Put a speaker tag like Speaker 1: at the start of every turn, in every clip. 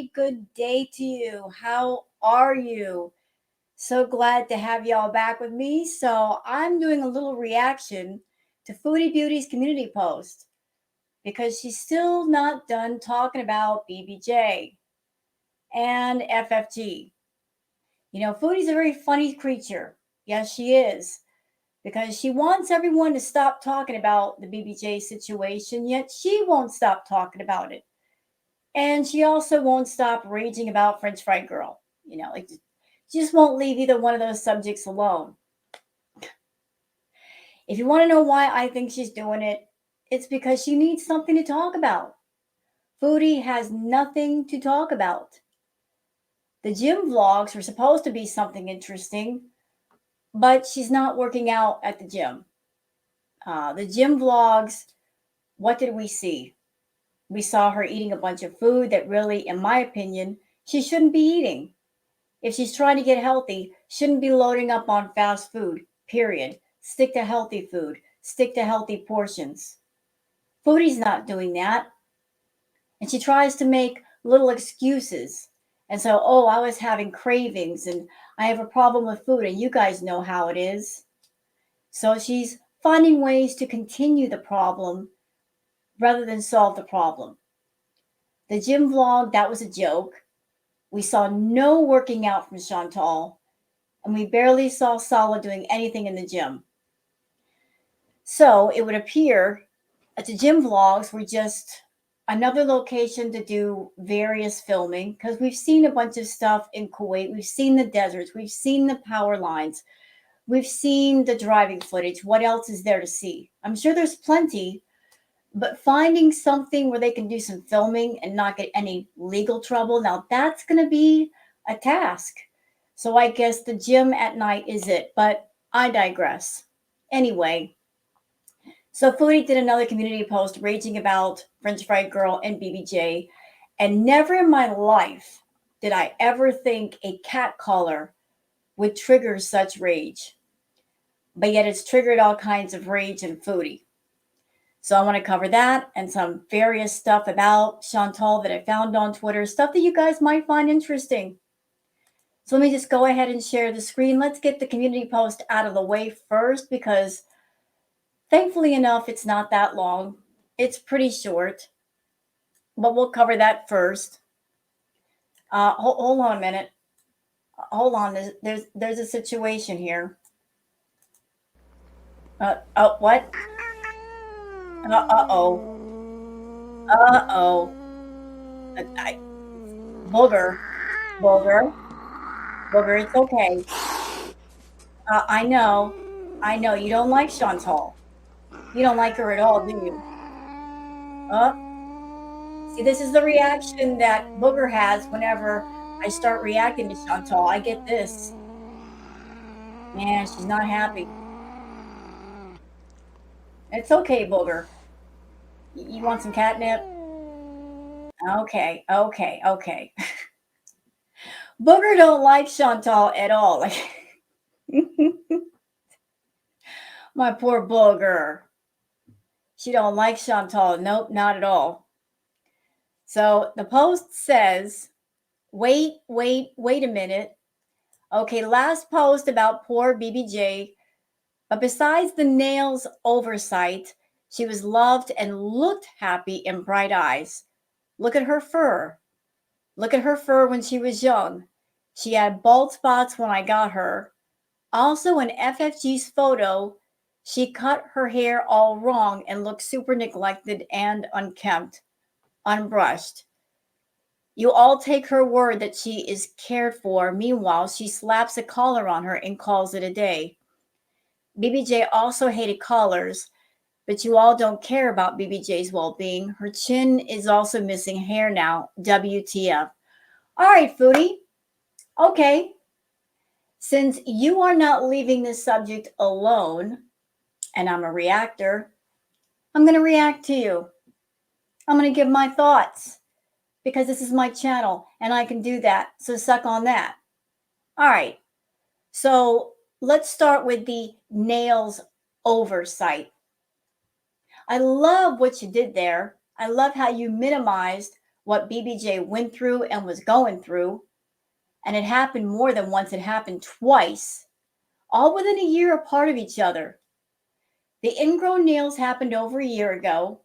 Speaker 1: very good day to you. How are you? So glad to have y'all back with me. So, I'm doing a little reaction to Foodie Beauty's community post because she's still not done talking about BBJ and FFG. Foodie's a very funny creature. Yes, she is. Because she wants everyone to stop talking about the BBJ situation, yet she won't stop talking about it. And she also won't stop raging about French Fry Girl. She just won't leave either one of those subjects alone. If you want to know why I think she's doing it, it's because she needs something to talk about. Foodie has nothing to talk about. The gym vlogs were supposed to be something interesting, but she's not working out at the gym. The gym vlogs, what did we see? We saw her eating a bunch of food that really, in my opinion, she shouldn't be eating. If she's trying to get healthy, shouldn't be loading up on fast food, period. Stick to healthy food. Stick to healthy portions. Foodie's not doing that. And she tries to make little excuses. And so, oh, I was having cravings and I have a problem with food, and you guys know how it is. So she's finding ways to continue the problem rather than solve the problem. The gym vlog, that was a joke. We saw no working out from Chantal, and we barely saw Sala doing anything in the gym. So it would appear that the gym vlogs were just another location to do various filming, because we've seen a bunch of stuff in Kuwait. We've seen the deserts. We've seen the power lines. We've seen the driving footage. What else is there to see? I'm sure there's plenty, but finding something where they can do some filming and not get any legal trouble, now that's going to be a task. So I guess the gym at night is it, but I digress. Anyway, so Foodie did another community post raging about French Fry Girl and BBJ, and never in my life did I ever think a cat collar would trigger such rage. But yet it's triggered all kinds of rage in Foodie. So I want to cover that and some various stuff about Chantal that I found on Twitter, stuff that you guys might find interesting. So let me just go ahead and share the screen. Let's get the community post out of the way first, because thankfully enough, it's not that long. It's pretty short, but we'll cover that first. Hold on a minute. Hold on. There's a situation here. What? Uh-oh. Uh-oh. Booger. Booger. Booger, it's okay. I know. I know. You don't like Chantal. You don't like her at all, do you? See, this is the reaction that Booger has whenever I start reacting to Chantal. I get this. Man, she's not happy. It's okay, Booger. You want some catnip? Okay, okay, okay. Booger don't like Chantal at all. Like, my poor Booger. She don't like Chantal. Nope, not at all. So the post says, wait a minute. Okay, last post about poor BBJ. But besides the nails oversight, she was loved and looked happy and bright eyes. Look at her fur. Look at her fur when she was young. She had bald spots when I got her. Also, in FFG's photo, she cut her hair all wrong and looked super neglected and unkempt, unbrushed. You all take her word that she is cared for. Meanwhile, she slaps a collar on her and calls it a day. BBJ also hated collars, but you all don't care about BBJ's well-being. Her chin is also missing hair now. WTF. All right, Foodie. Okay. Since you are not leaving this subject alone, and I'm a reactor, I'm going to react to you. I'm going to give my thoughts because this is my channel and I can do that. So suck on that. All right. So let's start with the nails oversight. I love what you did there. I love how you minimized what BBJ went through and was going through. And it happened more than once, it happened twice, all within a year apart of each other. The ingrown nails happened over a year ago.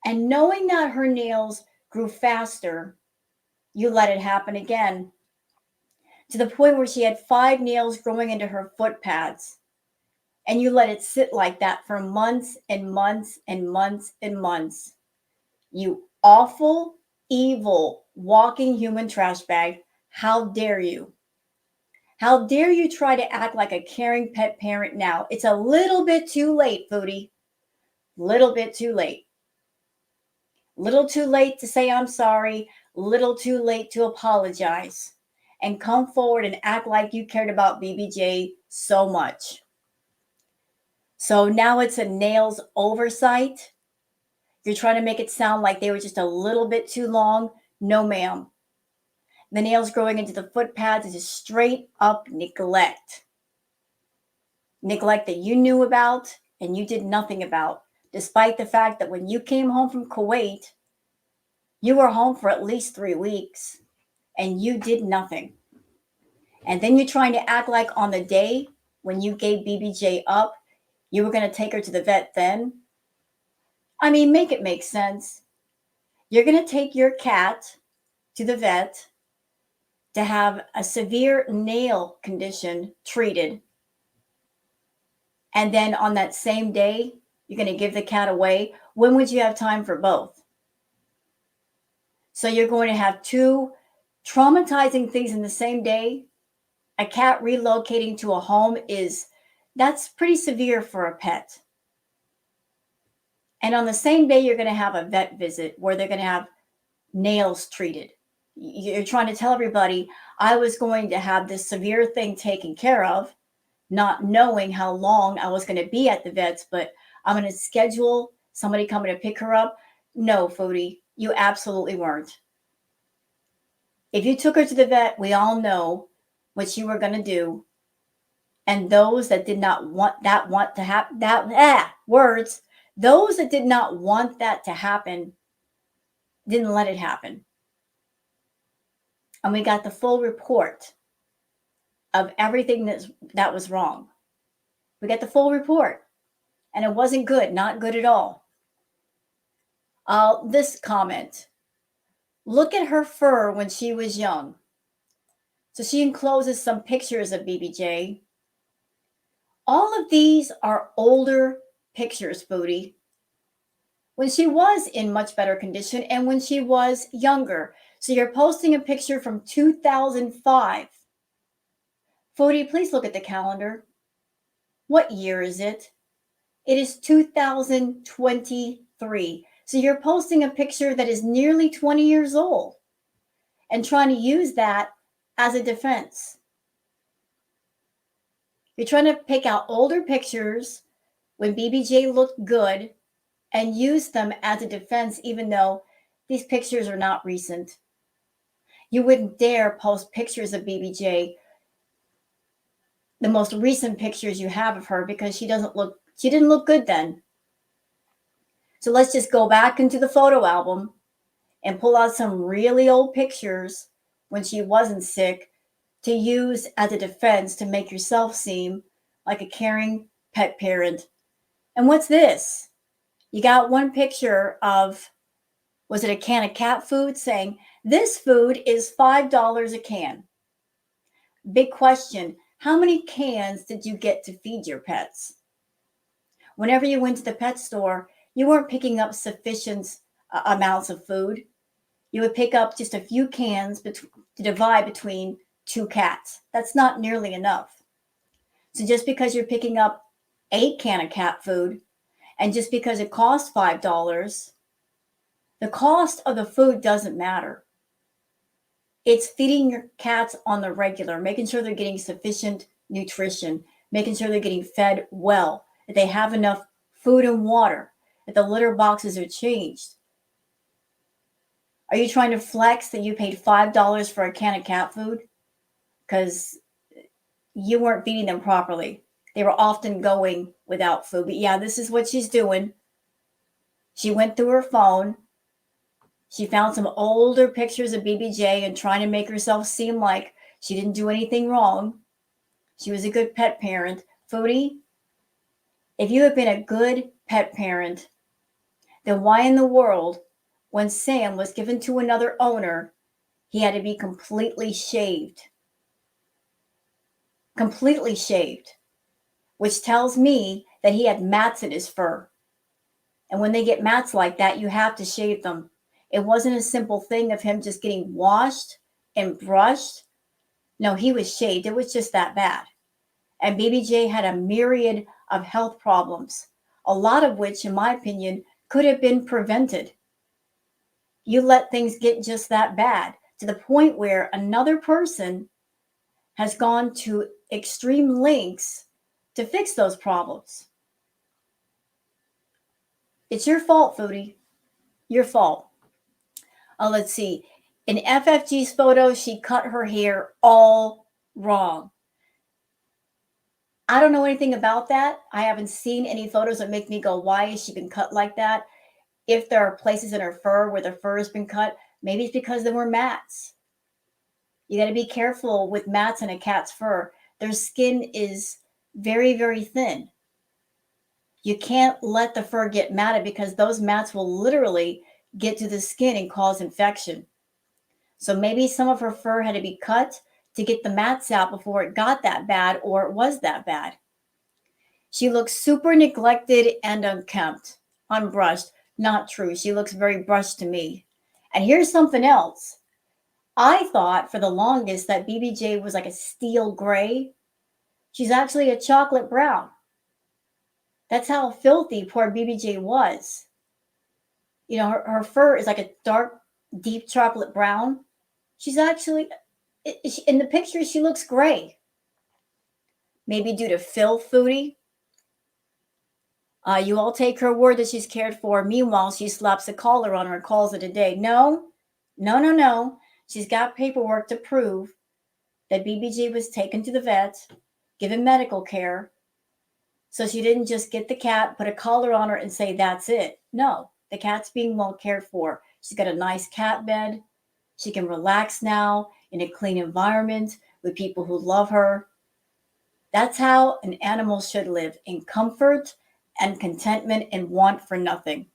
Speaker 1: And knowing that her nails grew faster, you let it happen again, to the point where she had 5 nails growing into her foot pads. And you let it sit like that for months and months and months and months. You awful, evil, walking human trash bag. How dare you? How dare you try to act like a caring pet parent now? It's a little bit too late, Foodie. Little bit too late. Little too late to say I'm sorry. Little too late to apologize. And come forward and act like you cared about BBJ so much. So now it's a nails oversight. You're trying to make it sound like they were just a little bit too long. No, ma'am. The nails growing into the foot pads is just straight up neglect. Neglect that you knew about and you did nothing about, despite the fact that when you came home from Kuwait, you were home for at least 3 weeks and you did nothing. And then you're trying to act like on the day when you gave BBJ up, you were going to take her to the vet then. I mean, make it make sense. You're going to take your cat to the vet to have a severe nail condition treated. And then on that same day, you're going to give the cat away. When would you have time for both? So you're going to have 2 traumatizing things in the same day. A cat relocating to a home that's pretty severe for a pet. And on the same day, you're going to have a vet visit where they're going to have nails treated. You're trying to tell everybody, I was going to have this severe thing taken care of, not knowing how long I was going to be at the vet's, but I'm going to schedule somebody coming to pick her up. No, Foodie, you absolutely weren't. If you took her to the vet, we all know what you were going to do. And those that did not want to happen, those that did not want that to happen didn't let it happen. And we got the full report of everything that was wrong. We got the full report. And it wasn't good, not good at all. This comment. Look at her fur when she was young. So she encloses some pictures of BBJ. All of these are older pictures, Foodie. When she was in much better condition and when she was younger. So you're posting a picture from 2005. Foodie, please look at the calendar. What year is it? It is 2023. So you're posting a picture that is nearly 20 years old and trying to use that as a defense. You're trying to pick out older pictures when BBJ looked good and use them as a defense, even though these pictures are not recent. You wouldn't dare post pictures of BBJ, the most recent pictures you have of her, because she didn't look good then. So let's just go back into the photo album and pull out some really old pictures when she wasn't sick to use as a defense to make yourself seem like a caring pet parent. And what's this? You got one picture of, was it a can of cat food, saying, this food is $5 a can. Big question, how many cans did you get to feed your pets? Whenever you went to the pet store, you weren't picking up sufficient amounts of food. You would pick up just a few cans to divide between 2 cats. That's not nearly enough. So just because you're picking up 8 cans of cat food, and just because it costs $5, the cost of the food doesn't matter. It's feeding your cats on the regular, making sure they're getting sufficient nutrition, making sure they're getting fed well, that they have enough food and water, that the litter boxes are changed. Are you trying to flex that you paid $5 for a can of cat food? Because you weren't feeding them properly. They were often going without food. But yeah, this is what she's doing. She went through her phone. She found some older pictures of BBJ and trying to make herself seem like she didn't do anything wrong. She was a good pet parent. Foodie, if you had been a good pet parent, then why in the world, when Sam was given to another owner, he had to be completely shaved? Completely shaved, which tells me that he had mats in his fur. And when they get mats like that, you have to shave them. It wasn't a simple thing of him just getting washed and brushed. No, he was shaved. It was just that bad. And BBJ had a myriad of health problems, a lot of which, in my opinion, could have been prevented. You let things get just that bad to the point where another person has gone to extreme lengths to fix those problems. It's your fault, Foodie. Your fault. Let's see. In FFG's photo, she cut her hair all wrong. I don't know anything about that. I haven't seen any photos that make me go, why has she been cut like that? If there are places in her fur where the fur has been cut, maybe it's because there were mats. You got to be careful with mats in a cat's fur. Their skin is very, very thin. You can't let the fur get matted because those mats will literally get to the skin and cause infection. So maybe some of her fur had to be cut to get the mats out before it got that bad, or it was that bad. She looks super neglected and unkempt, unbrushed. Not true. She looks very brushed to me. And here's something else. I thought for the longest that BBJ was like a steel gray. She's actually a chocolate brown. That's how filthy poor BBJ was. You know, her fur is like a dark, deep chocolate brown. She's actually, in the picture, she looks gray. Maybe due to filth, Foodie. You all take her word that she's cared for. Meanwhile, she slaps a collar on her and calls it a day. No. She's got paperwork to prove that BBJ was taken to the vet, given medical care. So she didn't just get the cat, put a collar on her, and say, that's it. No, the cat's being well cared for. She's got a nice cat bed. She can relax now in a clean environment with people who love her. That's how an animal should live, in comfort and contentment and want for nothing.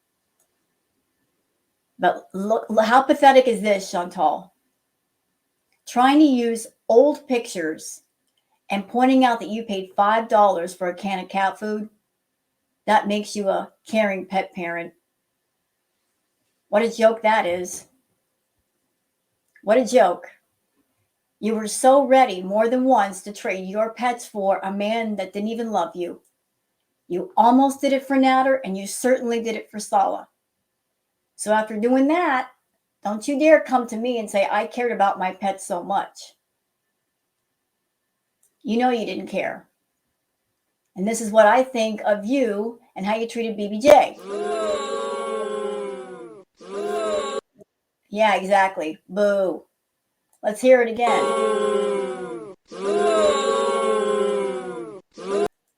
Speaker 1: But look, how pathetic is this, Chantal? Trying to use old pictures and pointing out that you paid $5 for a can of cat food, that makes you a caring pet parent. What a joke that is. What a joke. You were so ready more than once to trade your pets for a man that didn't even love you. You almost did it for Natter, and you certainly did it for Sala. So after doing that, don't you dare come to me and say I cared about my pets so much. You know you didn't care. And this is what I think of you and how you treated BBJ. Yeah, exactly. Boo. Let's hear it again.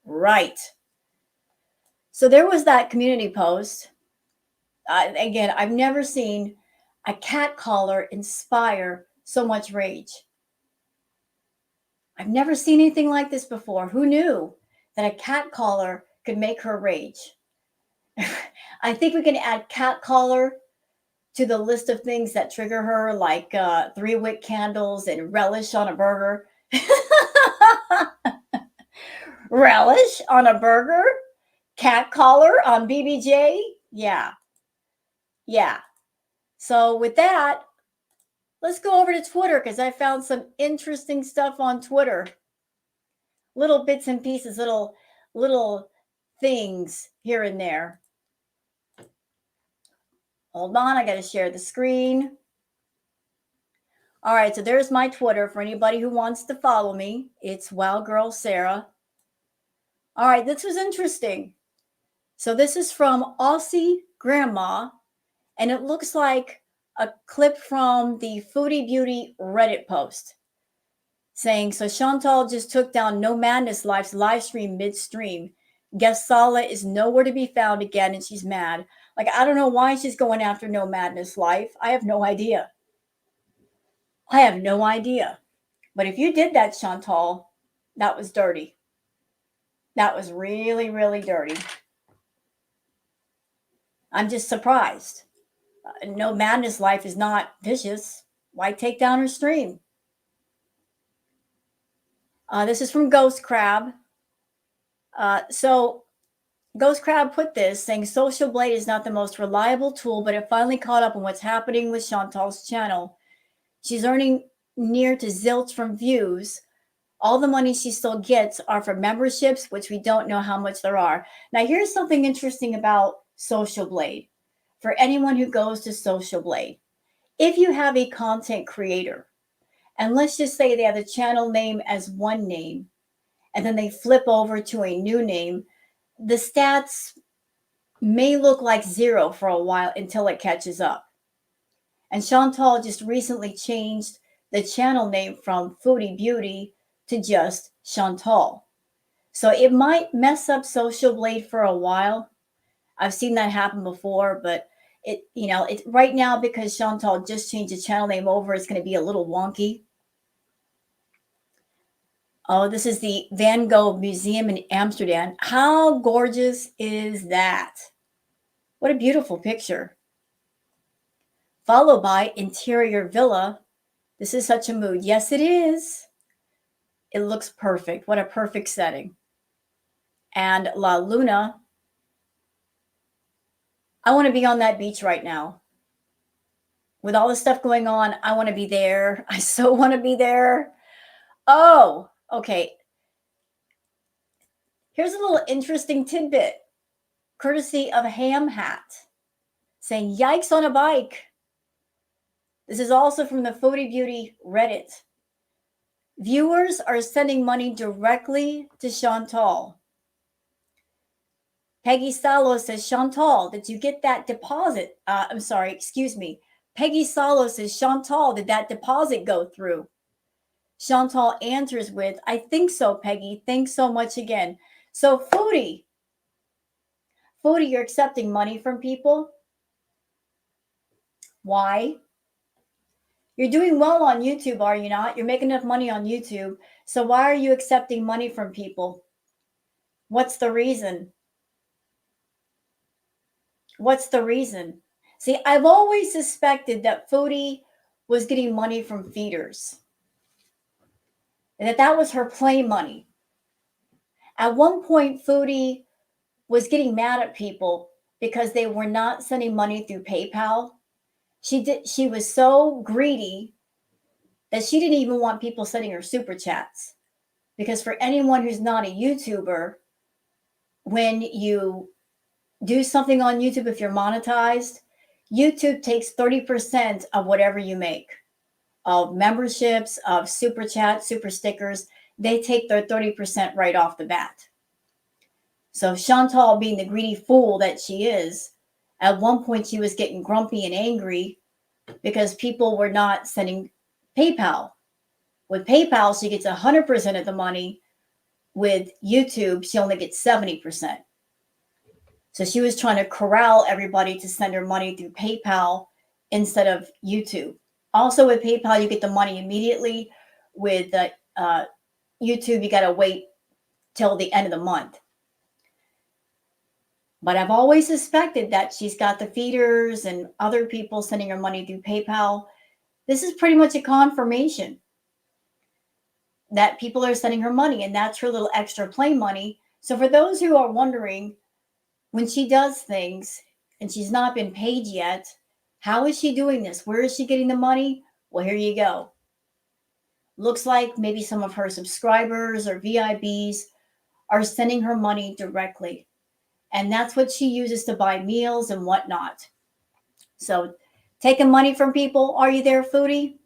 Speaker 1: Right. So there was that community post. Again, I've never seen a cat collar inspire so much rage. I've never seen anything like this before. Who knew that a cat collar could make her rage? I think we can add cat collar to the list of things that trigger her, like 3-wick candles and relish on a burger. Relish on a burger? Cat collar on BBJ? Yeah. So with that, let's go over to Twitter because I found some interesting stuff on Twitter. Little bits and pieces, little things here and there. Hold on, I got to share the screen. All right, so there's my Twitter for anybody who wants to follow me. It's Wow Girl Sarah. All right, this was interesting. So this is from Aussie Grandma, and it looks like a clip from the Foodie Beauty Reddit post saying, so Chantal just took down No Madness Life's live stream midstream. Guess Sala is nowhere to be found again, and she's mad. Like, I don't know why she's going after No Madness Life. I have no idea. I have no idea. But if you did that, Chantal, that was dirty. That was really, really dirty. I'm just surprised. No Madness Life is not vicious. Why take down her stream? This is from Ghost Crab. So Ghost Crab put this saying Social Blade is not the most reliable tool, but it finally caught up on what's happening with Chantal's channel. She's earning near to zilch from views. All the money she still gets are from memberships, which we don't know how much there are. Now, here's something interesting about Social Blade. For anyone who goes to Social Blade, if you have a content creator, and let's just say they have the channel name as one name, and then they flip over to a new name, the stats may look like zero for a while until it catches up. And Chantal just recently changed the channel name from Foodie Beauty to just Chantal. So it might mess up Social Blade for a while. I've seen that happen before, but it right now, because Chantal just changed the channel name over, it's going to be a little wonky. Oh, this is the Van Gogh Museum in Amsterdam. How gorgeous is that? What a beautiful picture. Followed by Interior Villa. This is such a mood. Yes, it is. It looks perfect. What a perfect setting. And La Luna. I want to be on that beach right now. With all the stuff going on, I want to be there. I so want to be there. Oh, okay. Here's a little interesting tidbit, courtesy of Ham Hat, saying, yikes on a bike. This is also from the Foodie Beauty Reddit. Viewers are sending money directly to Chantal. Peggy Salo says, Chantal, did you get that deposit? I'm sorry, excuse me. Peggy Salo says, Chantal, did that deposit go through? Chantal answers with, I think so, Peggy. Thanks so much again. So Foodie, you're accepting money from people. Why? You're doing well on YouTube, are you not? You're making enough money on YouTube. So why are you accepting money from people? What's the reason? What's the reason? See, I've always suspected that Foodie was getting money from feeders, and that was her play money. At one point, Foodie was getting mad at people because they were not sending money through PayPal. She was so greedy that she didn't even want people sending her super chats. Because for anyone who's not a YouTuber, when you do something on YouTube, if you're monetized, YouTube takes 30% of whatever you make, of memberships, of super chats, super stickers. They take their 30% right off the bat. So Chantal, being the greedy fool that she is, at one point she was getting grumpy and angry because people were not sending PayPal. With PayPal, she gets 100% of the money. With YouTube, she only gets 70%. So she was trying to corral everybody to send her money through PayPal instead of YouTube. Also with PayPal, you get the money immediately. With YouTube, you got to wait till the end of the month. But I've always suspected that she's got the feeders and other people sending her money through PayPal. This is pretty much a confirmation that people are sending her money, and that's her little extra play money. So for those who are wondering, when she does things and she's not been paid yet, how is she doing this? Where is she getting the money? Well, here you go. Looks like maybe some of her subscribers or VIBs are sending her money directly. And that's what she uses to buy meals and whatnot. So taking money from people, are you there, Foodie?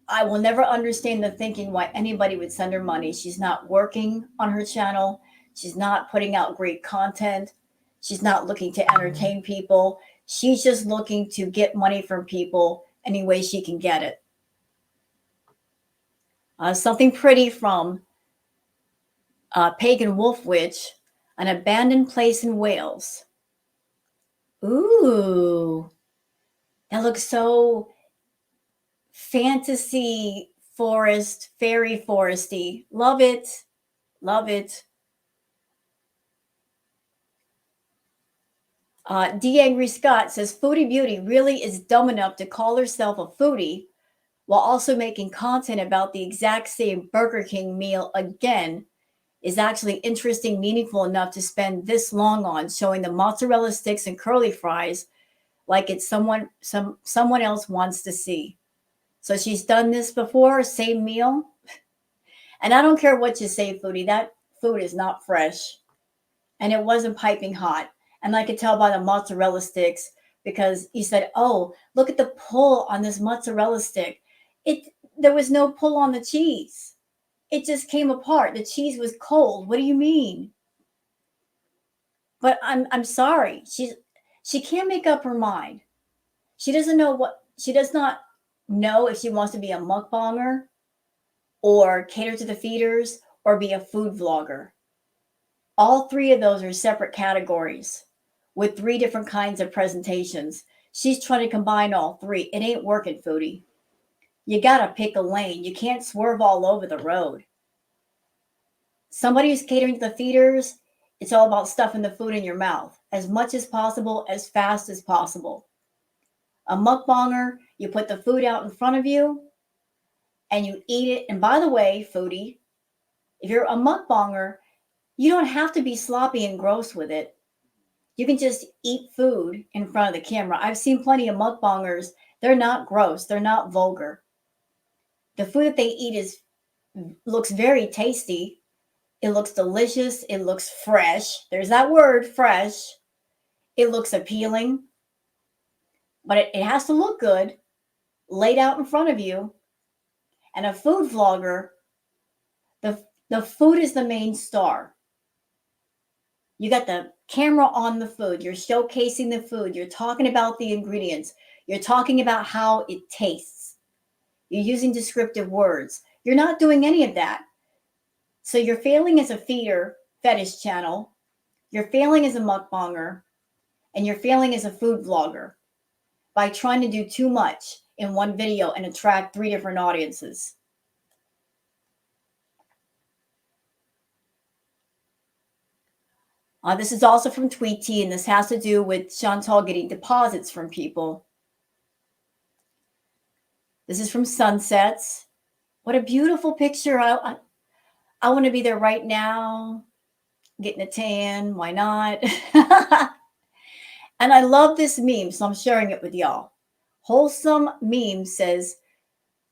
Speaker 1: I will never understand the thinking why anybody would send her money. She's not working on her channel. She's not putting out great content. She's not looking to entertain people. She's just looking to get money from people any way she can get it. Something pretty from Pagan Wolf Witch, an abandoned place in Wales. Ooh, that looks so fantasy forest, fairy foresty. Love it. Love it. Dangry Scott says Foodie Beauty really is dumb enough to call herself a foodie while also making content about the exact same Burger King meal again is actually interesting, meaningful enough to spend this long on, showing the mozzarella sticks and curly fries like it's someone else wants to see. So she's done this before, same meal. And I don't care what you say, foodie, that food is not fresh. And it wasn't piping hot. And I could tell by the mozzarella sticks because he said, "Oh, look at the pull on this mozzarella stick." It There was no pull on the cheese. It just came apart. The cheese was cold. What do you mean? But I'm sorry. She can't make up her mind. She does not know if she wants to be a mukbanger or cater to the feeders or be a food vlogger. All three of those are separate categories with three different kinds of presentations. She's trying to combine all three. It ain't working, foodie. You gotta pick a lane. You can't swerve all over the road. Somebody who's catering to the feeders, it's all about stuffing the food in your mouth as much as possible, as fast as possible. A mukbanger, you put the food out in front of you and you eat it. And by the way, foodie, if you're a mukbanger, you don't have to be sloppy and gross with it. You can just eat food in front of the camera. I've seen plenty of mukbangers. They're not gross. They're not vulgar. The food that they eat looks very tasty. It looks delicious. It looks fresh. There's that word, fresh. It looks appealing, but it has to look good, laid out in front of you. And a food vlogger, the food is the main star. You got the camera on the food. You're showcasing the food. You're talking about the ingredients. You're talking about how it tastes. You're using descriptive words. You're not doing any of that. So you're failing as a feeder fetish channel. You're failing as a mukbanger. And you're failing as a food vlogger by trying to do too much in one video and attract three different audiences. This is also from Tweety, and this has to do with Chantal getting deposits from people. This is from Sunsets. What a beautiful picture. I want to be there right now, getting a tan. Why not? And I love this meme, so I'm sharing it with y'all. Wholesome Meme says,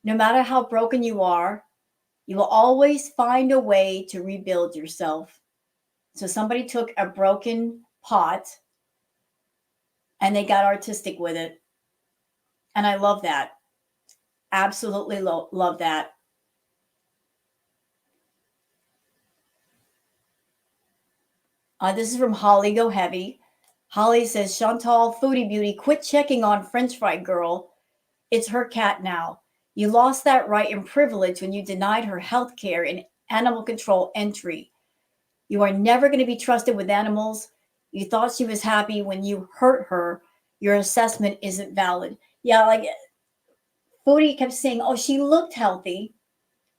Speaker 1: no matter how broken you are, you will always find a way to rebuild yourself. So somebody took a broken pot and they got artistic with it. And I love that. Absolutely love that. This is from Holly Go Heavy. Holly says, Chantal, Foodie Beauty, quit checking on French Fry Girl. It's her cat now. You lost that right and privilege when you denied her health care and animal control entry. You are never going to be trusted with animals. You thought she was happy when you hurt her. Your assessment isn't valid. Yeah, like Foodie kept saying, oh, she looked healthy.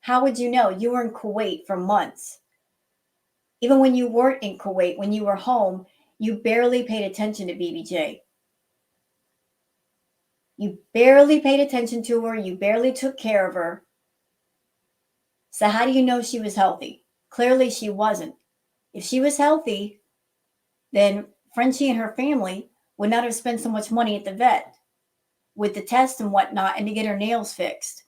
Speaker 1: How would you know? You were in Kuwait for months. Even when you weren't in Kuwait, when you were home, you barely paid attention to BBJ. You barely paid attention to her. You barely took care of her. So how do you know she was healthy? Clearly she wasn't. If she was healthy, then Frenchie and her family would not have spent so much money at the vet with the tests and whatnot and to get her nails fixed.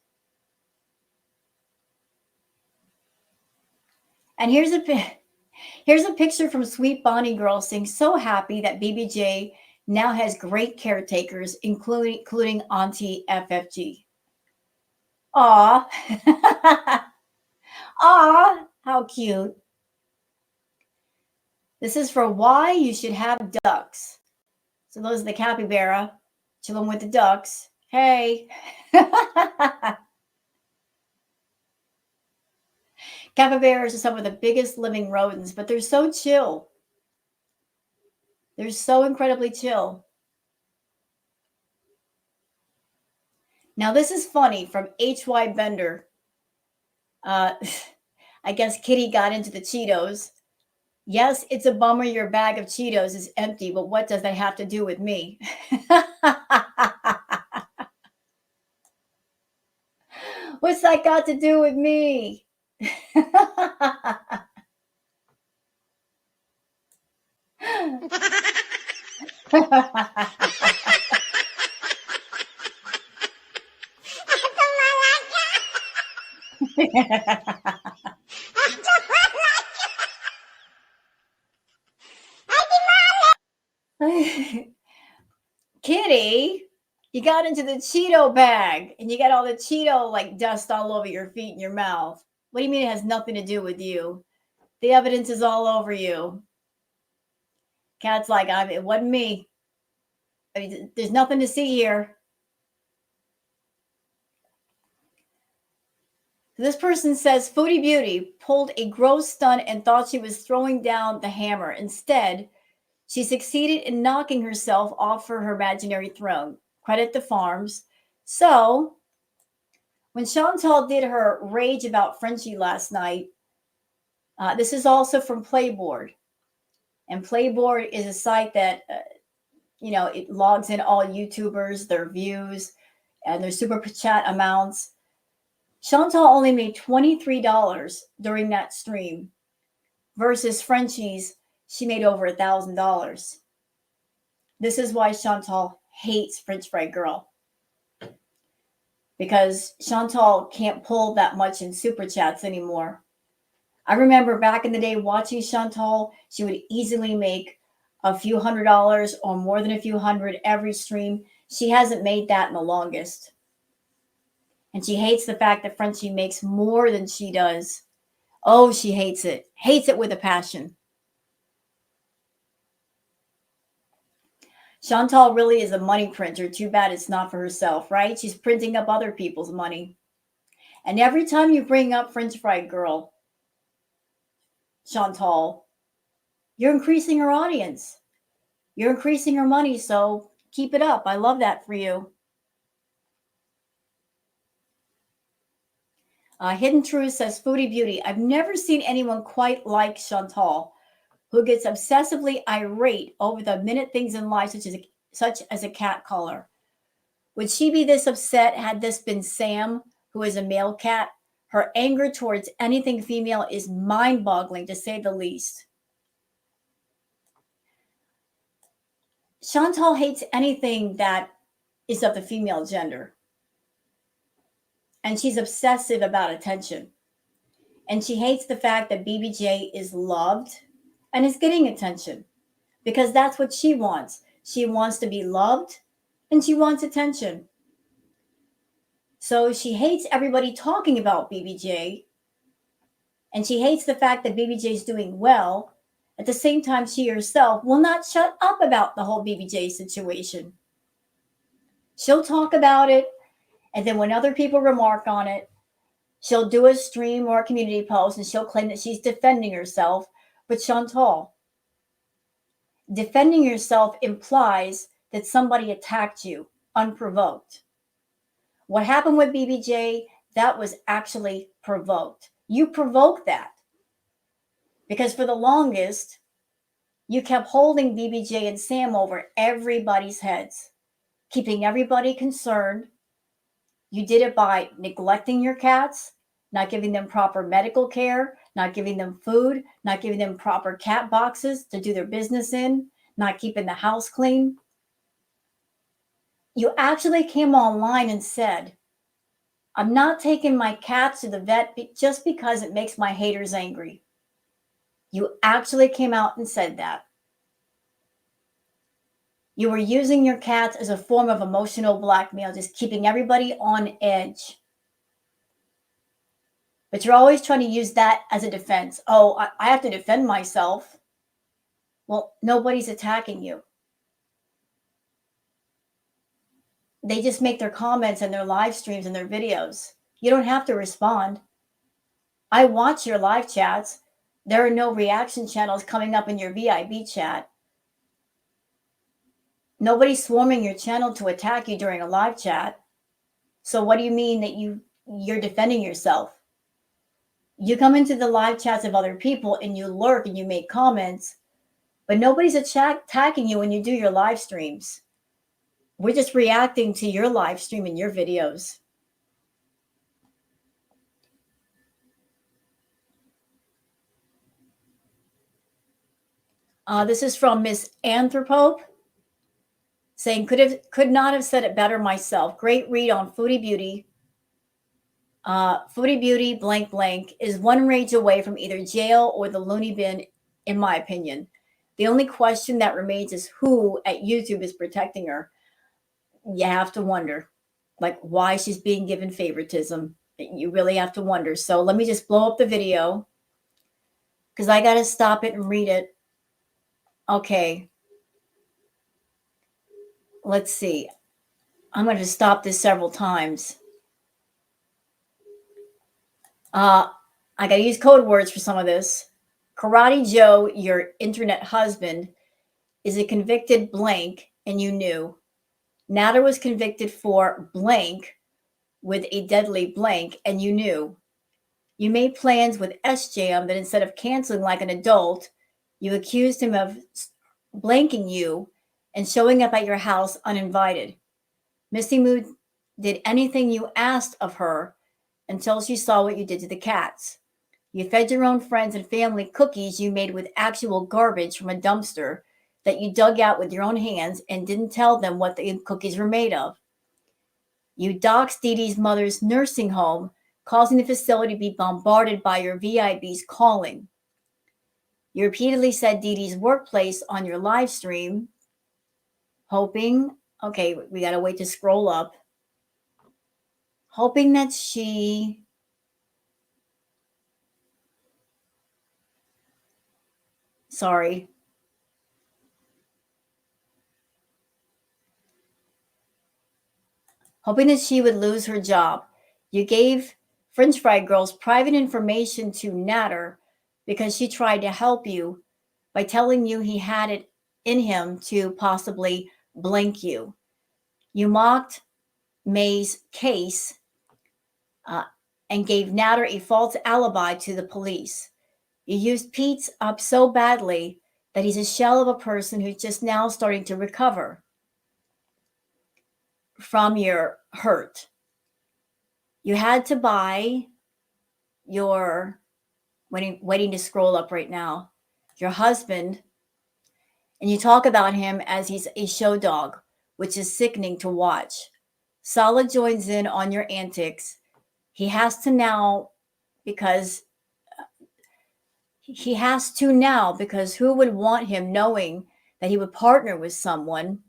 Speaker 1: And here's a picture from Sweet Bonnie Girl saying, so happy that BBJ now has great caretakers, including Auntie FFG. Aw. Aw, how cute. This is for why you should have ducks. So those are the capybara chilling with the ducks. Hey. Capybaras are some of the biggest living rodents, but they're so chill. They're so incredibly chill. Now, this is funny from H.Y. Bender. Uh, I guess Kitty got into the Cheetos. Yes, it's a bummer your bag of Cheetos is empty, but what does that have to do with me? What's that got to do with me? Kitty, you got into the Cheeto bag and you got all the Cheeto like dust all over your feet and your mouth. What do you mean it has nothing to do with you? The evidence is all over you. Cat's like, it wasn't me. I mean, there's nothing to see here. This person says Foodie Beauty pulled a gross stunt and thought she was throwing down the hammer. Instead, she succeeded in knocking herself off her imaginary throne. Credit the farms. So, when Chantal did her rage about Frenchie last night, this is also from Playboy. And Playboy is a site that, it logs in all YouTubers, their views, and their super chat amounts. Chantal only made $23 during that stream versus Frenchie's, she made over $1,000. This is why Chantal hates French Fry Girl. Because Chantal can't pull that much in super chats anymore. I remember back in the day watching Chantal, she would easily make a few $100s or more than a few hundred every stream. She hasn't made that in the longest. And she hates the fact that Frenchie makes more than she does. Oh, she hates it. Hates it with a passion. Chantal really is a money printer. Too bad it's not for herself, right? She's printing up other people's money. And every time you bring up French Fry Girl, Chantal, you're increasing her audience. You're increasing her money, so keep it up. I love that for you. Hidden Truth says, Foodie Beauty, I've never seen anyone quite like Chantal, who gets obsessively irate over the minute things in life, such as a cat color. Would she be this upset had this been Sam, who is a male cat? Her anger towards anything female is mind-boggling, to say the least. Chantal hates anything that is of the female gender. And she's obsessive about attention. And she hates the fact that BBJ is loved and is getting attention, because that's what she wants. She wants to be loved and she wants attention. So she hates everybody talking about BBJ, and she hates the fact that BBJ is doing well. At the same time, she herself will not shut up about the whole BBJ situation. She'll talk about it, and then when other people remark on it, she'll do a stream or a community post and she'll claim that she's defending herself. But Chantal, defending yourself implies that somebody attacked you unprovoked. What happened with BBJ, that was actually provoked. You provoked that. Because for the longest, you kept holding BBJ and Sam over everybody's heads, keeping everybody concerned. You did it by neglecting your cats, not giving them proper medical care, not giving them food, not giving them proper cat boxes to do their business in, not keeping the house clean. You actually came online and said, I'm not taking my cats to the vet just because it makes my haters angry. You actually came out and said that. You were using your cats as a form of emotional blackmail, just keeping everybody on edge. But you're always trying to use that as a defense. Oh, I have to defend myself. Well, nobody's attacking you. They just make their comments and their live streams and their videos. You don't have to respond. I watch your live chats. There are no reaction channels coming up in your VIB chat. Nobody's swarming your channel to attack you during a live chat. So what do you mean that you're defending yourself? You come into the live chats of other people and you lurk and you make comments, but nobody's attacking you when you do your live streams. We're just reacting to your live stream and your videos. This is from Miss Anthropope saying, could not have said it better myself. Great read on Foodie Beauty. Foodie Beauty blank blank is one rage away from either jail or the loony bin, in my opinion. The only question that remains is who at YouTube is protecting her. You have to wonder, like, why she's being given favoritism. You really have to wonder. So let me just blow up the video because I got to stop it and read it. Okay. Let's see. I'm going to stop this several times. I got to use code words for some of this. Karate Joe, your internet husband, is a convicted blank, and you knew. Nader was convicted for blank with a deadly blank, and you knew. You made plans with SJM that instead of canceling like an adult, you accused him of blanking you and showing up at your house uninvited. Missy Mood did anything you asked of her until she saw what you did to the cats. You fed your own friends and family cookies you made with actual garbage from a dumpster that you dug out with your own hands and didn't tell them what the cookies were made of. You doxed Dee Dee's mother's nursing home, causing the facility to be bombarded by your VIBs calling. You repeatedly said Dee Dee's workplace on your live stream, hoping, okay, we got to wait to scroll up, hoping that she sorry. Hoping that she would lose her job. You gave French Fry Girls private information to Nader because she tried to help you by telling you he had it in him to possibly blank you. You mocked May's case and gave Nader a false alibi to the police. You used Pete's up so badly that he's a shell of a person who's just now starting to recover from your hurt. You had to buy your, waiting to scroll up right now, your husband, and you talk about him as he's a show dog, which is sickening to watch. Solid joins in on your antics. He has to now because who would want him knowing that he would partner with someone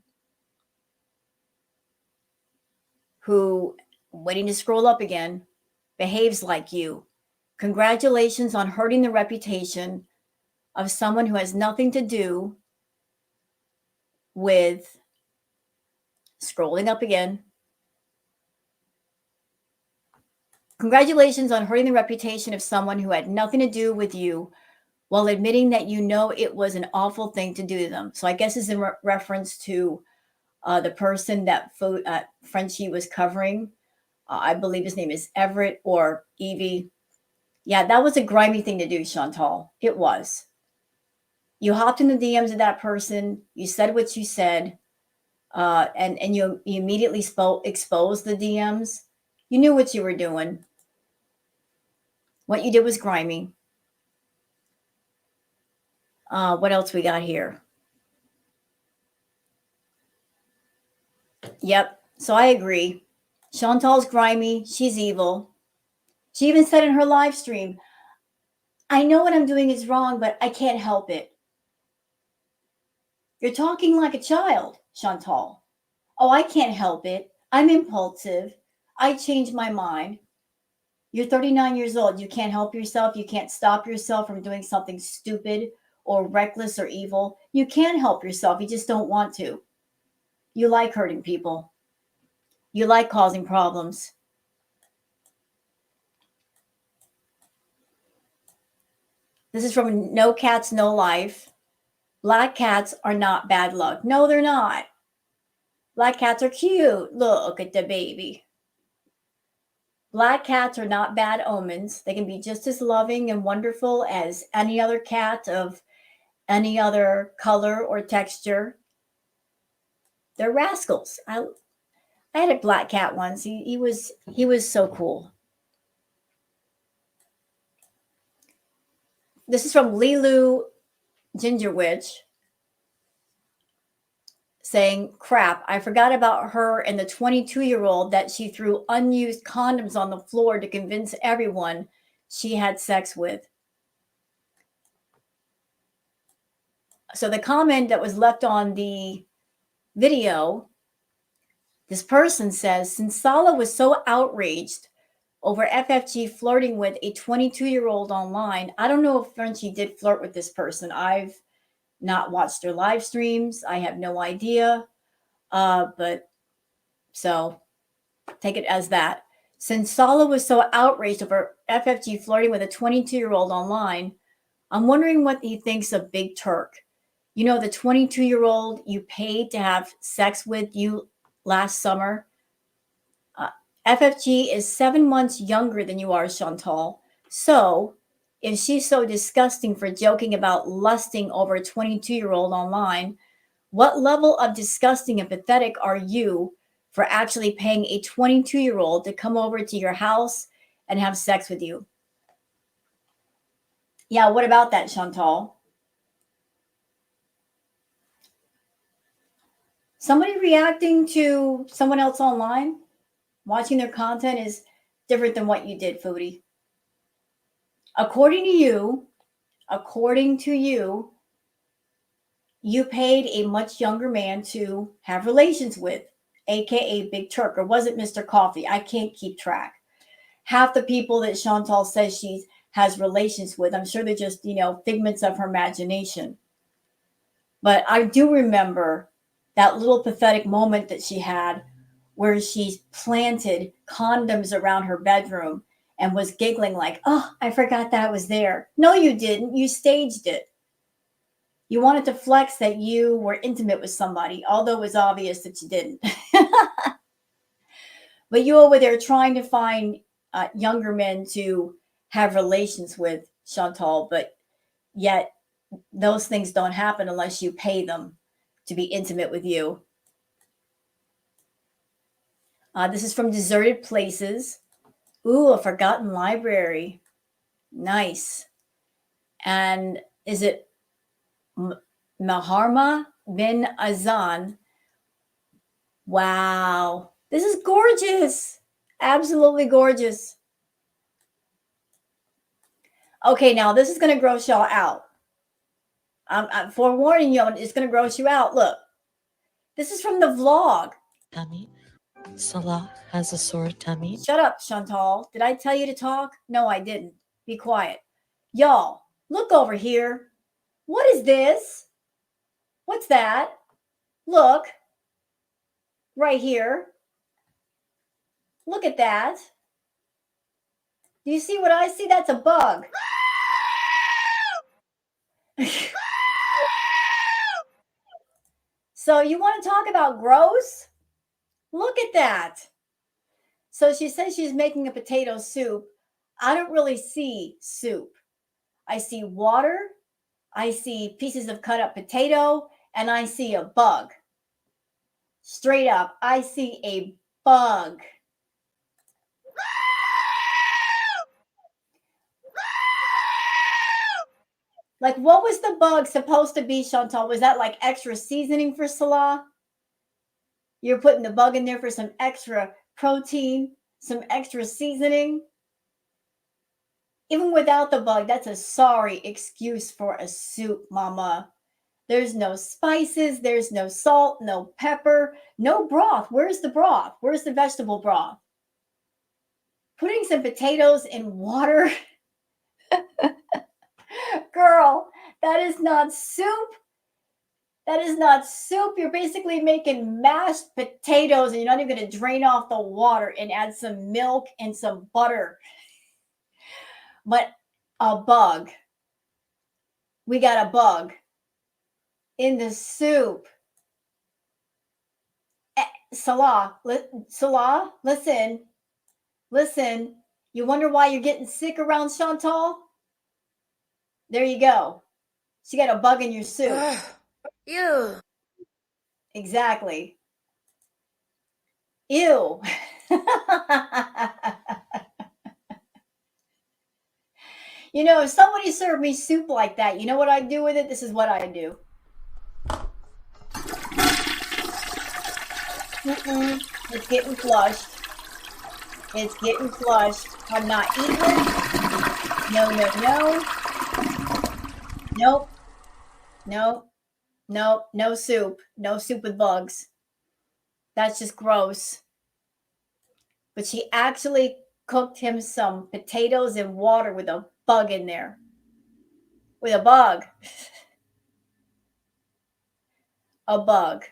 Speaker 1: who, waiting to scroll up again, behaves like you. Congratulations on hurting the reputation of someone who has nothing to do with, scrolling up again. Congratulations on hurting the reputation of someone who had nothing to do with you while admitting that you know it was an awful thing to do to them. So I guess it's in reference to the person that Frenchie was covering. I believe his name is Everett or Evie. Yeah, that was a grimy thing to do, Chantal. It was. You hopped in the DMs of that person. You said what you said. And you immediately exposed the DMs. You knew what you were doing. What you did was grimy. What else we got here? Yep. So I agree. Chantal's grimy. She's evil. She even said in her live stream, I know what I'm doing is wrong, but I can't help it. You're talking like a child, Chantal. Oh, I can't help it. I'm impulsive. I change my mind. You're 39 years old. You can't help yourself. You can't stop yourself from doing something stupid or reckless or evil. You can help yourself. You just don't want to. You like hurting people. You like causing problems. This is from No Cats, No Life. Black cats are not bad luck. No, they're not. Black cats are cute. Look at the baby. Black cats are not bad omens. They can be just as loving and wonderful as any other cat of any other color or texture. They're rascals. I had a black cat once. He was so cool. This is from Lilu Ginger Witch saying, crap, I forgot about her and the 22-year-old that she threw unused condoms on the floor to convince everyone she had sex with. So the comment that was left on the video, this person says, since Sala was so outraged over FFG flirting with a 22-year-old online, I don't know if Frenchie did flirt with this person. I've not watched their live streams. I have no idea. But so take it as that. Since Sala was so outraged over FFG flirting with a 22-year-old online, I'm wondering what he thinks of Big Turk. You know, the 22-year-old you paid to have sex with you last summer. FFG is 7 months younger than you are, Chantal. So if she's so disgusting for joking about lusting over a 22-year-old online, what level of disgusting and pathetic are you for actually paying a 22-year-old to come over to your house and have sex with you? Yeah, what about that, Chantal? Somebody reacting to someone else online, watching their content is different than what you did, Foodie. According to you, you paid a much younger man to have relations with, aka Big Turk, or was it Mr. Coffee? I can't keep track. Half the people that Chantal says she has relations with, I'm sure they're just, figments of her imagination. But I do remember that little pathetic moment that she had where she planted condoms around her bedroom and was giggling like, oh, I forgot that was there. No, you didn't. You staged it. You wanted to flex that you were intimate with somebody, although it was obvious that you didn't. But you over there trying to find younger men to have relations with, Chantal, but yet those things don't happen unless you pay them to be intimate with you. This is from Deserted Places. Ooh, a forgotten library. Nice. And is it Maharma bin Azan? Wow. This is gorgeous. Absolutely gorgeous. Okay, now this is going to gross y'all out. I'm forewarning you, it's going to gross you out. Look, this is from the vlog.
Speaker 2: Tummy. Salah has a sore tummy.
Speaker 1: Shut up, Chantal. Did I tell you to talk? No, I didn't. Be quiet. Y'all, look over here. What is this? What's that? Look. Right here. Look at that. Do you see what I see? That's a bug. So you want to talk about gross? Look at that. So she says she's making a potato soup. I don't really see soup. I see water. I see pieces of cut up potato, and I see a bug. Straight up, I see a bug. Like, what was the bug supposed to be, Chantal? Was that like extra seasoning for Salah? You're putting the bug in there for some extra protein, some extra seasoning? Even without the bug, that's a sorry excuse for a soup, mama. There's no spices, there's no salt, no pepper, no broth. Where's the broth? Where's the vegetable broth? Putting some potatoes in water? Girl, that is not soup. That is not soup. You're basically making mashed potatoes and you're not even going to drain off the water and add some milk and some butter. But a bug. We got a bug in the soup. Salah, listen. Listen, you wonder why you're getting sick around Chantal? There you go. She got a bug in your soup.
Speaker 3: Ugh. Ew.
Speaker 1: Exactly. Ew. If somebody served me soup like that, you know what I'd do with it? This is what I'd do. Mm-mm. It's getting flushed. It's getting flushed. I'm not eating it. No, no, no. Nope. Nope. Nope. No soup. No soup with bugs. That's just gross. But she actually cooked him some potatoes and water with a bug in there. With a bug. A bug.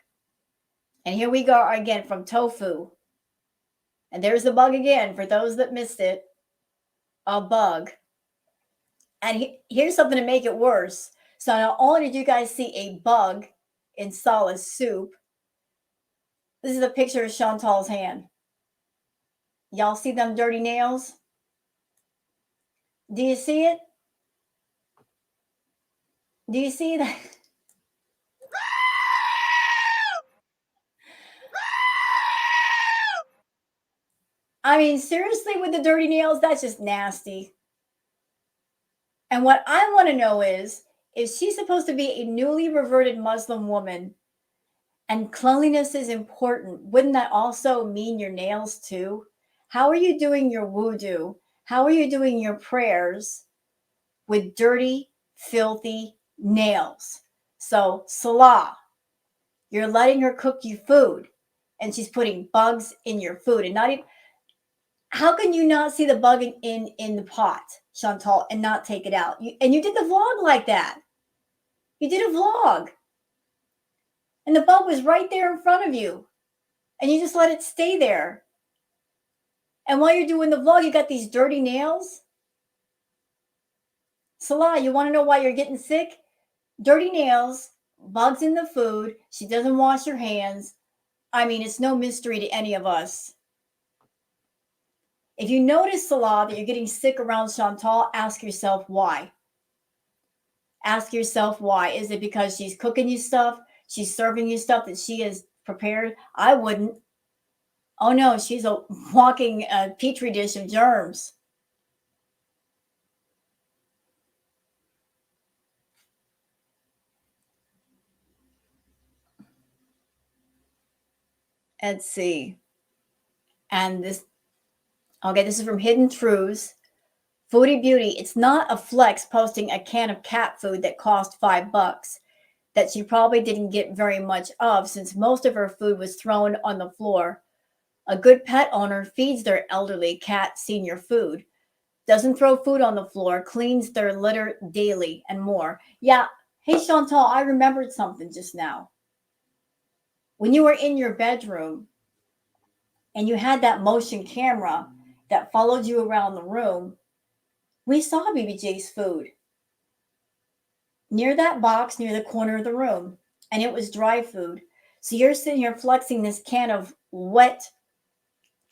Speaker 1: And here we go again from tofu. And there's the bug again for those that missed it. A bug. And here's something to make it worse. So not only did you guys see a bug in Salah's soup, this is a picture of Chantal's hand. Y'all see them dirty nails? Do you see it? Do you see that? I mean, seriously, with the dirty nails, that's just nasty. And what I want to know is she's supposed to be a newly reverted Muslim woman and cleanliness is important? Wouldn't that also mean your nails too? How are you doing your wudu? How are you doing your prayers with dirty, filthy nails? So, Salah, you're letting her cook you food and she's putting bugs in your food and not even. How can you not see the bug in the pot, Chantal, and not take it out? And you did the vlog like that. You did a vlog. And the bug was right there in front of you. And you just let it stay there. And while you're doing the vlog, you got these dirty nails. Salah, you want to know why you're getting sick? Dirty nails, bugs in the food. She doesn't wash her hands. I mean, it's no mystery to any of us. If you notice, Salah, that you're getting sick around Chantal, ask yourself why. Ask yourself why. Is it because she's cooking you stuff? She's serving you stuff that she has prepared? I wouldn't. Oh no, she's a walking petri dish of germs. Let's see. And this, okay, this is from Hidden Truths. Foodie Beauty, it's not a flex posting a can of cat food that cost $5 that she probably didn't get very much of since most of her food was thrown on the floor. A good pet owner feeds their elderly cat senior food, doesn't throw food on the floor, cleans their litter daily, and more. Yeah. Hey, Chantal, I remembered something just now. When you were in your bedroom and you had that motion camera that followed you around the room, we saw BBJ's food near that box near the corner of the room, and it was dry food. So you're sitting here flexing this can of wet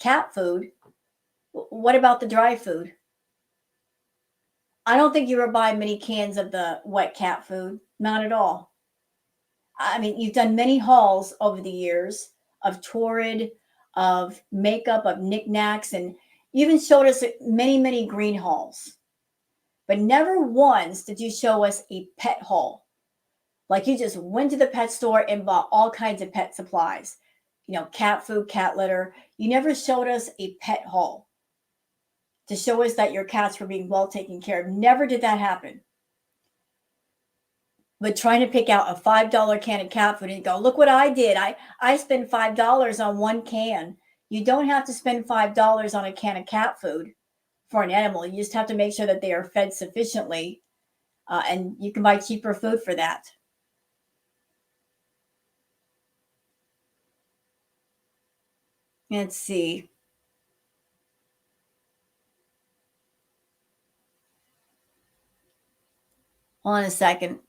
Speaker 1: cat food. What about the dry food? I don't think you were buying many cans of the wet cat food. Not at all. I mean, you've done many hauls over the years of Torrid, of makeup, of knickknacks, and you even showed us many, many green hauls. But never once did you show us a pet haul. Like you just went to the pet store and bought all kinds of pet supplies, cat food, cat litter. You never showed us a pet haul to show us that your cats were being well taken care of. Never did that happen. But trying to pick out a $5 can of cat food and go, look what I did. I spent $5 on one can. You don't have to spend $5 on a can of cat food for an animal. You just have to make sure that they are fed sufficiently, and you can buy cheaper food for that. Let's see. Hold on a second.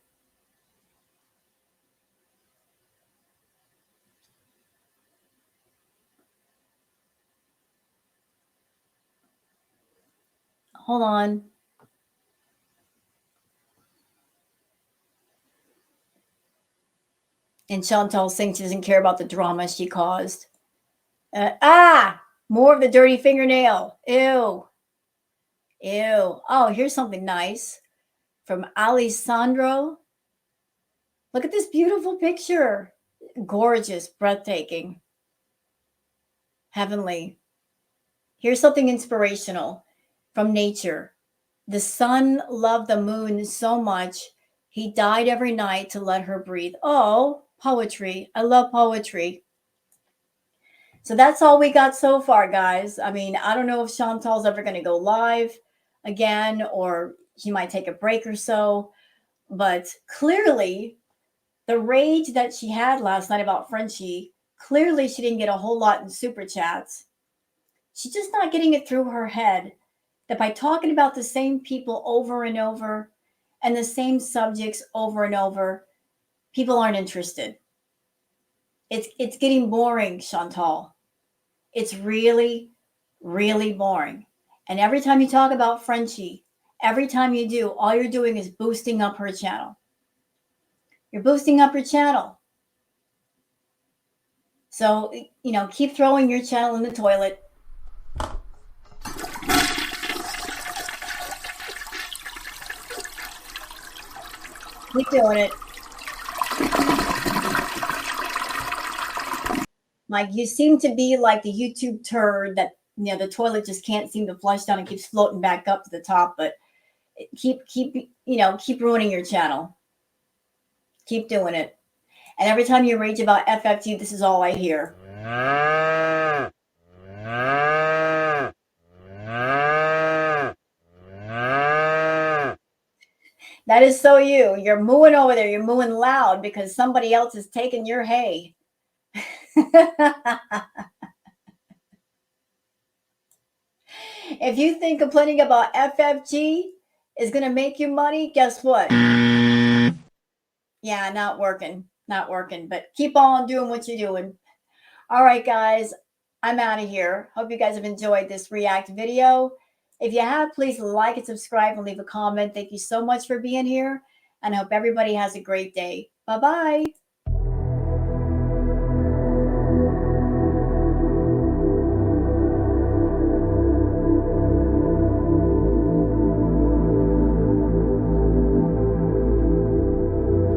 Speaker 1: Hold on. And Chantal thinks she doesn't care about the drama she caused. More of the dirty fingernail. Ew. Ew. Oh, here's something nice from Alessandro. Look at this beautiful picture. Gorgeous, breathtaking, heavenly. Here's something inspirational from nature. The sun loved the moon so much, he died every night to let her breathe. Oh, poetry. I love poetry. So that's all we got so far, guys. I mean, I don't know if Chantal's ever going to go live again, or she might take a break or so. But clearly, the rage that she had last night about Frenchie, clearly she didn't get a whole lot in super chats. She's just not getting it through her head that by talking about the same people over and over and the same subjects over and over, people aren't interested. It's getting boring, Chantal. It's really, really boring. And every time you talk about Frenchie, every time you do, all you're doing is boosting up her channel. You're boosting up her channel. So, keep throwing your channel in the toilet. Keep doing it. Like, you seem to be like the YouTube turd that, the toilet just can't seem to flush down and keeps floating back up to the top. But keep ruining your channel. Keep doing it. And every time you rage about FFG, this is all I hear. That is so you. You're mooing over there. You're mooing loud because somebody else is taking your hay. If you think complaining about FFG is going to make you money, guess what? Yeah, not working. Not working. But keep on doing what you're doing. All right, guys. I'm out of here. Hope you guys have enjoyed this react video. If you have, please like and subscribe and leave a comment. Thank you so much for being here. And I hope everybody has a great day. Bye-bye.